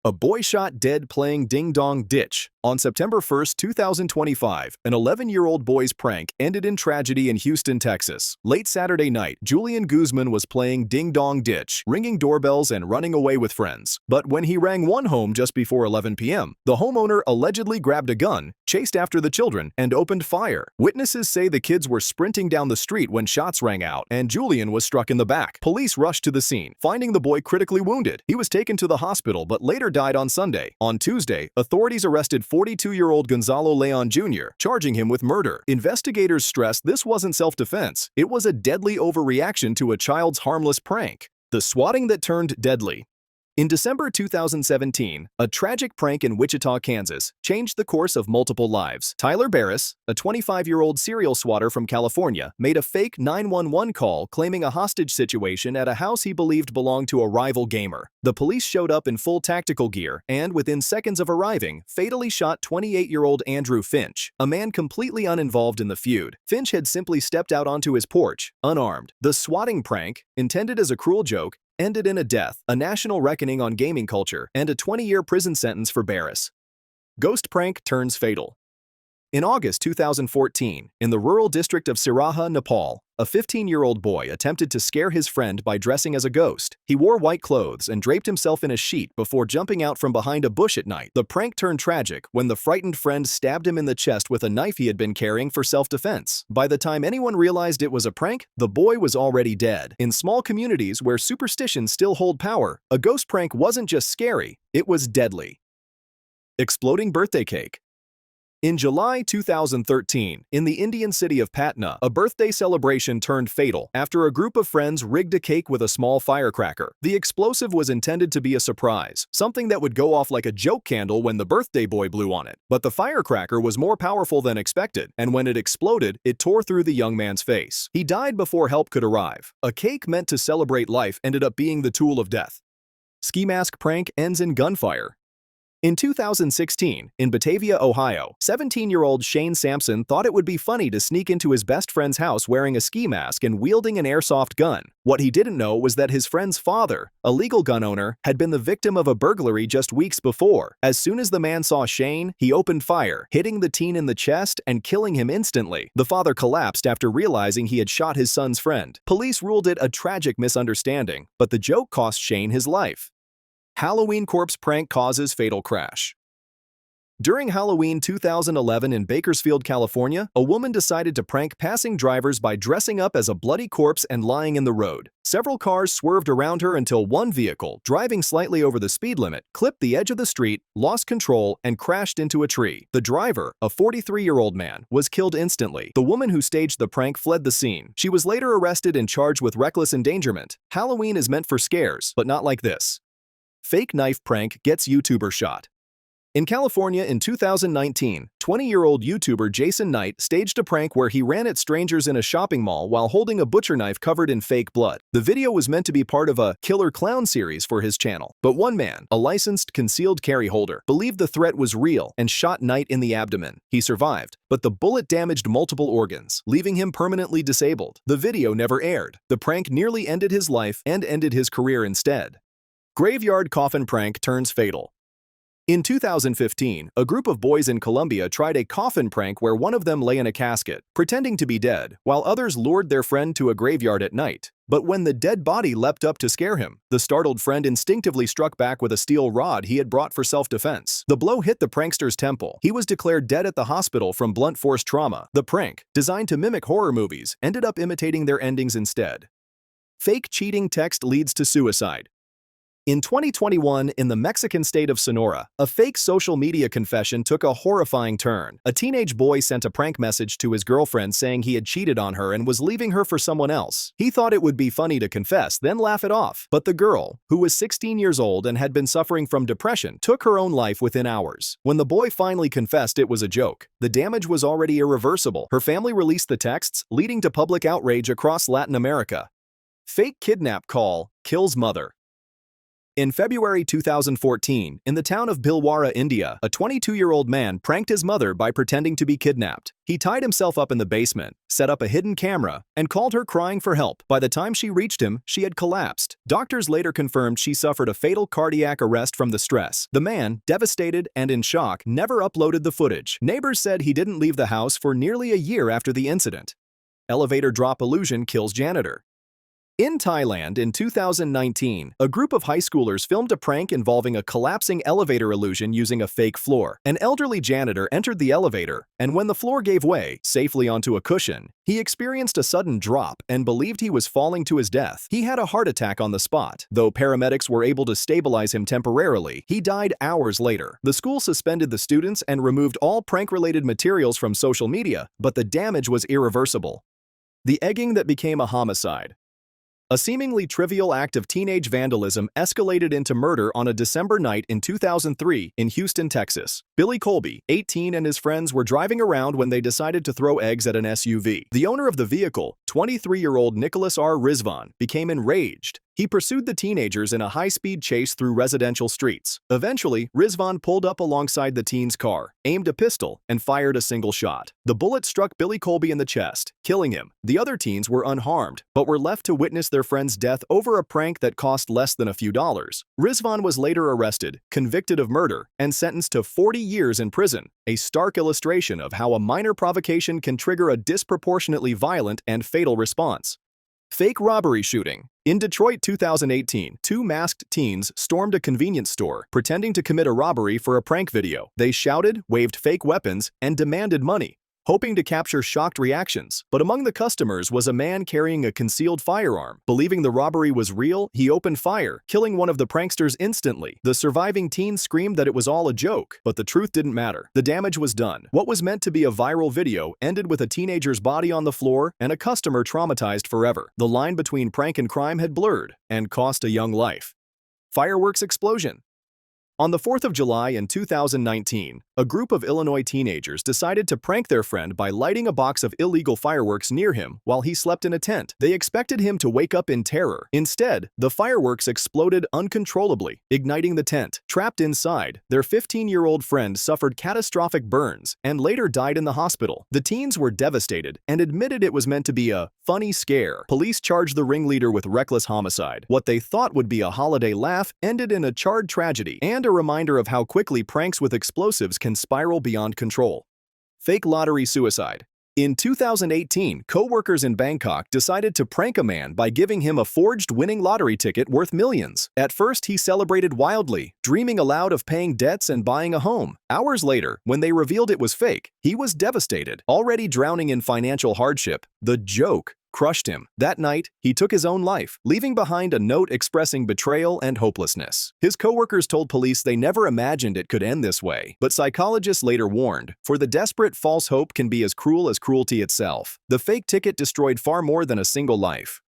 A boy shot dead playing Ding Dong Ditch. On September 1st, 2025, an 11-year-old boy's prank ended in tragedy in Houston, Texas. Late Saturday night, Julian Guzman was playing Ding Dong Ditch, ringing doorbells and running away with friends. But when he rang one home just before 11 p.m., the homeowner allegedly grabbed a gun, chased after the children, and opened fire. Witnesses say the kids were sprinting down the street when shots rang out, and Julian was struck in the back. Police rushed to the scene, finding the boy critically wounded. He was taken to the hospital but later died on Sunday. On Tuesday, authorities arrested 42-year-old Gonzalo Leon Jr., charging him with murder. Investigators stressed this wasn't self-defense. It was a deadly overreaction to a child's harmless prank. The swatting that turned deadly. In December 2017, a tragic prank in Wichita, Kansas, changed the course of multiple lives. Tyler Barris, a 25-year-old serial swatter from California, made a fake 911 call claiming a hostage situation at a house he believed belonged to a rival gamer. The police showed up in full tactical gear and, within seconds of arriving, fatally shot 28-year-old Andrew Finch, a man completely uninvolved in the feud. Finch had simply stepped out onto his porch, unarmed. The swatting prank, intended as a cruel joke, ended in a death, a national reckoning on gaming culture, and a 20-year prison sentence for Barris. Ghost prank turns fatal. In August 2014, in the rural district of Siraha, Nepal, a 15-year-old boy attempted to scare his friend by dressing as a ghost. He wore white clothes and draped himself in a sheet before jumping out from behind a bush at night. The prank turned tragic when the frightened friend stabbed him in the chest with a knife he had been carrying for self-defense. By the time anyone realized it was a prank, the boy was already dead. In small communities where superstitions still hold power, a ghost prank wasn't just scary, it was deadly. Exploding birthday cake. In July 2013, in the Indian city of Patna, a birthday celebration turned fatal after a group of friends rigged a cake with a small firecracker. The explosive was intended to be a surprise, something that would go off like a joke candle when the birthday boy blew on it. But the firecracker was more powerful than expected, and when it exploded, it tore through the young man's face. He died before help could arrive. A cake meant to celebrate life ended up being the tool of death. Ski mask prank ends in gunfire. In 2016, in Batavia, Ohio, 17-year-old Shane Sampson thought it would be funny to sneak into his best friend's house wearing a ski mask and wielding an airsoft gun. What he didn't know was that his friend's father, a legal gun owner, had been the victim of a burglary just weeks before. As soon as the man saw Shane, he opened fire, hitting the teen in the chest and killing him instantly. The father collapsed after realizing he had shot his son's friend. Police ruled it a tragic misunderstanding, but the joke cost Shane his life. Halloween corpse prank causes fatal crash. During Halloween 2011 in Bakersfield, California, a woman decided to prank passing drivers by dressing up as a bloody corpse and lying in the road. Several cars swerved around her until one vehicle, driving slightly over the speed limit, clipped the edge of the street, lost control, and crashed into a tree. The driver, a 43-year-old man, was killed instantly. The woman who staged the prank fled the scene. She was later arrested and charged with reckless endangerment. Halloween is meant for scares, but not like this. Fake knife prank gets YouTuber shot. In California in 2019, 20-year-old YouTuber Jason Knight staged a prank where he ran at strangers in a shopping mall while holding a butcher knife covered in fake blood. The video was meant to be part of a Killer Clown series for his channel. But one man, a licensed concealed carry holder, believed the threat was real and shot Knight in the abdomen. He survived, but the bullet damaged multiple organs, leaving him permanently disabled. The video never aired. The prank nearly ended his life and ended his career instead. Graveyard coffin prank turns fatal. In 2015, a group of boys in Colombia tried a coffin prank where one of them lay in a casket, pretending to be dead, while others lured their friend to a graveyard at night. But when the dead body leapt up to scare him, the startled friend instinctively struck back with a steel rod he had brought for self-defense. The blow hit the prankster's temple. He was declared dead at the hospital from blunt force trauma. The prank, designed to mimic horror movies, ended up imitating their endings instead. Fake cheating text leads to suicide. In 2021, in the Mexican state of Sonora, a fake social media confession took a horrifying turn. A teenage boy sent a prank message to his girlfriend saying he had cheated on her and was leaving her for someone else. He thought it would be funny to confess, then laugh it off. But the girl, who was 16 years old and had been suffering from depression, took her own life within hours. When the boy finally confessed it was a joke, the damage was already irreversible. Her family released the texts, leading to public outrage across Latin America. Fake kidnap call kills mother. In February 2014, in the town of Bhilwara, India, a 22-year-old man pranked his mother by pretending to be kidnapped. He tied himself up in the basement, set up a hidden camera, and called her crying for help. By the time she reached him, she had collapsed. Doctors later confirmed she suffered a fatal cardiac arrest from the stress. The man, devastated and in shock, never uploaded the footage. Neighbors said he didn't leave the house for nearly a year after the incident. Elevator drop illusion kills janitor. In Thailand in 2019, a group of high schoolers filmed a prank involving a collapsing elevator illusion using a fake floor. An elderly janitor entered the elevator, and when the floor gave way, safely onto a cushion, he experienced a sudden drop and believed he was falling to his death. He had a heart attack on the spot. Though paramedics were able to stabilize him temporarily, he died hours later. The school suspended the students and removed all prank-related materials from social media, but the damage was irreversible. The egging that became a homicide. A seemingly trivial act of teenage vandalism escalated into murder on a December night in 2003 in Houston, Texas. Billy Colby, 18, and his friends were driving around when they decided to throw eggs at an SUV. The owner of the vehicle, 23-year-old Nicholas R. Rizvan, became enraged. He pursued the teenagers in a high-speed chase through residential streets. Eventually, Rizvan pulled up alongside the teen's car, aimed a pistol, and fired a single shot. The bullet struck Billy Colby in the chest, killing him. The other teens were unharmed, but were left to witness their friend's death over a prank that cost less than a few dollars. Rizvan was later arrested, convicted of murder, and sentenced to 40 years in prison, a stark illustration of how a minor provocation can trigger a disproportionately violent and fatal response. Fake robbery shooting. In Detroit 2018, two masked teens stormed a convenience store, pretending to commit a robbery for a prank video. They shouted, waved fake weapons, and demanded money, hoping to capture shocked reactions. But among the customers was a man carrying a concealed firearm. Believing the robbery was real, he opened fire, killing one of the pranksters instantly. The surviving teen screamed that it was all a joke, but the truth didn't matter. The damage was done. What was meant to be a viral video ended with a teenager's body on the floor and a customer traumatized forever. The line between prank and crime had blurred and cost a young life. Fireworks explosion. On the 4th of July in 2019, a group of Illinois teenagers decided to prank their friend by lighting a box of illegal fireworks near him while he slept in a tent. They expected him to wake up in terror. Instead, the fireworks exploded uncontrollably, igniting the tent. Trapped inside, their 15-year-old friend suffered catastrophic burns and later died in the hospital. The teens were devastated and admitted it was meant to be a funny scare. Police charged the ringleader with reckless homicide. What they thought would be a holiday laugh ended in a charred tragedy and a reminder of how quickly pranks with explosives can spiral beyond control. Fake lottery suicide. In 2018, co-workers in Bangkok decided to prank a man by giving him a forged winning lottery ticket worth millions. At first, he celebrated wildly, dreaming aloud of paying debts and buying a home. Hours later, when they revealed it was fake, he was devastated. Already drowning in financial hardship, the joke crushed him. That night, he took his own life, leaving behind a note expressing betrayal and hopelessness. His coworkers told police they never imagined it could end this way, but psychologists later warned, for the desperate false hope can be as cruel as cruelty itself. The fake ticket destroyed far more than a single life.